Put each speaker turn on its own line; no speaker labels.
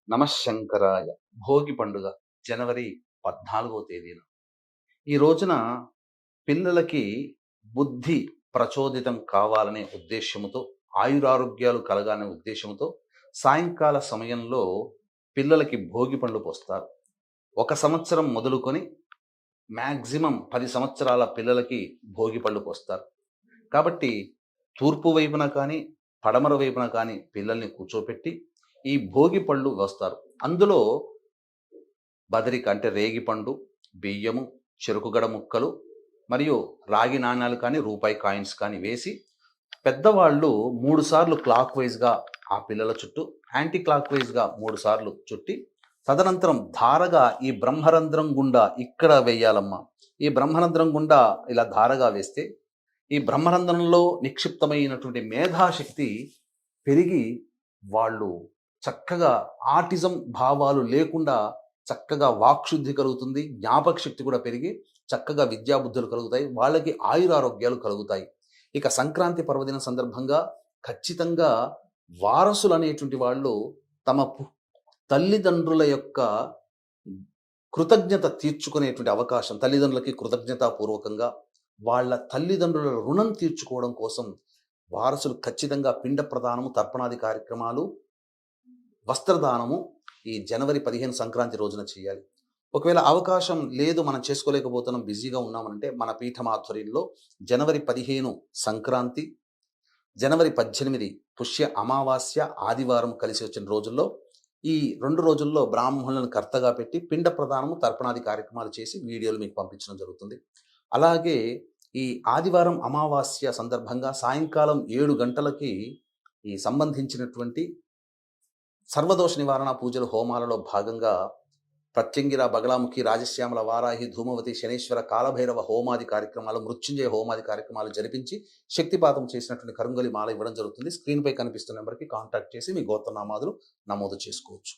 నమశంకరాయ. భోగి పండుగ జనవరి 14వ తేదీన. ఈ రోజున పిల్లలకి బుద్ధి ప్రచోదితం కావాలనే ఉద్దేశ్యముతో, ఆయురారోగ్యాలు కలగాలనే ఉద్దేశ్యంతో సాయంకాల సమయంలో పిల్లలకి భోగి పండ్లు పోస్తారు. ఒక సంవత్సరం మొదలుకొని మాక్సిమం 10 సంవత్సరాల పిల్లలకి భోగి పళ్ళు పోస్తారు. కాబట్టి తూర్పు వైపున కానీ, పడమర వైపున కానీ పిల్లల్ని కూర్చోపెట్టి ఈ భోగి పళ్ళు వేస్తారు. అందులో బదరిక అంటే రేగిపండు, బియ్యము, చెరుకుగడ ముక్కలు మరియు రాగి నాణ్యాలు కానీ, రూపాయి కాయిన్స్ కానీ వేసి పెద్దవాళ్ళు 3 సార్లు క్లాక్ వైజ్‌గా ఆ పిల్లల చుట్టూ, యాంటీ క్లాక్ వైజ్‌గా 3 సార్లు చుట్టి, తదనంతరం ధారగా ఈ బ్రహ్మరంధ్రం గుండా ఇక్కడ వేయాలమ్మా. ఈ బ్రహ్మరంధ్రం గుండా ఇలా ధారగా వేస్తే, ఈ బ్రహ్మరంధ్రంలో నిక్షిప్తమైనటువంటి మేధాశక్తి పెరిగి వాళ్ళు చక్కగా ఆటిజం భావాలు లేకుండా చక్కగా వాక్శుద్ధి కలుగుతుంది. జ్ఞాపక శక్తి కూడా పెరిగి చక్కగా విద్యాబుద్ధులు కలుగుతాయి. వాళ్ళకి ఆయురారోగ్యాలు కలుగుతాయి. ఇక సంక్రాంతి పర్వదిన సందర్భంగా ఖచ్చితంగా వారసులు అనేటువంటి వాళ్ళు తమ తల్లిదండ్రుల యొక్క కృతజ్ఞత తీర్చుకునేటువంటి అవకాశం, తల్లిదండ్రులకి కృతజ్ఞతాపూర్వకంగా వాళ్ళ తల్లిదండ్రుల రుణం తీర్చుకోవడం కోసం వారసులు ఖచ్చితంగా పిండ ప్రదానము, తర్పణాది కార్యక్రమాలు, వస్త్రదానము ఈ జనవరి 15 సంక్రాంతి రోజున చేయాలి. ఒకవేళ అవకాశం లేదు, మనం చేసుకోలేకపోతున్నాం, బిజీగా ఉన్నామనంటే మన పీఠం ఆధ్వర్యంలో జనవరి 15 సంక్రాంతి, జనవరి 18 పుష్య అమావాస్య ఆదివారం కలిసి వచ్చిన రోజుల్లో ఈ 2 రోజుల్లో బ్రాహ్మణులను కర్తగా పెట్టి పిండ ప్రదానము, తర్పణాది కార్యక్రమాలు చేసి వీడియోలు మీకు పంపించడం జరుగుతుంది. అలాగే ఈ ఆదివారం అమావాస్య సందర్భంగా సాయంకాలం 7 గంటలకి ఈ సంబంధించినటువంటి సర్వదోష నివారణ పూజలు హోమాలలో భాగంగా ప్రత్యంగిర, బగలాముఖి, రాజశ్యామల, వారాహి, ధూమవతి, శనేశ్వర, కాలభైరవ హోమాది కార్యక్రమాలు, మృత్యుంజయ హోమాది కార్యక్రమాలు జరిపించి శక్తిపాతం చేసినటువంటి కరుంగలి మాల ఇవ్వడం జరుగుతుంది. స్క్రీన్పై కనిపిస్తున్న నెంబర్కి కాంటాక్ట్ చేసి మీ గోత్రనామాదులు నమోదు చేసుకోవచ్చు.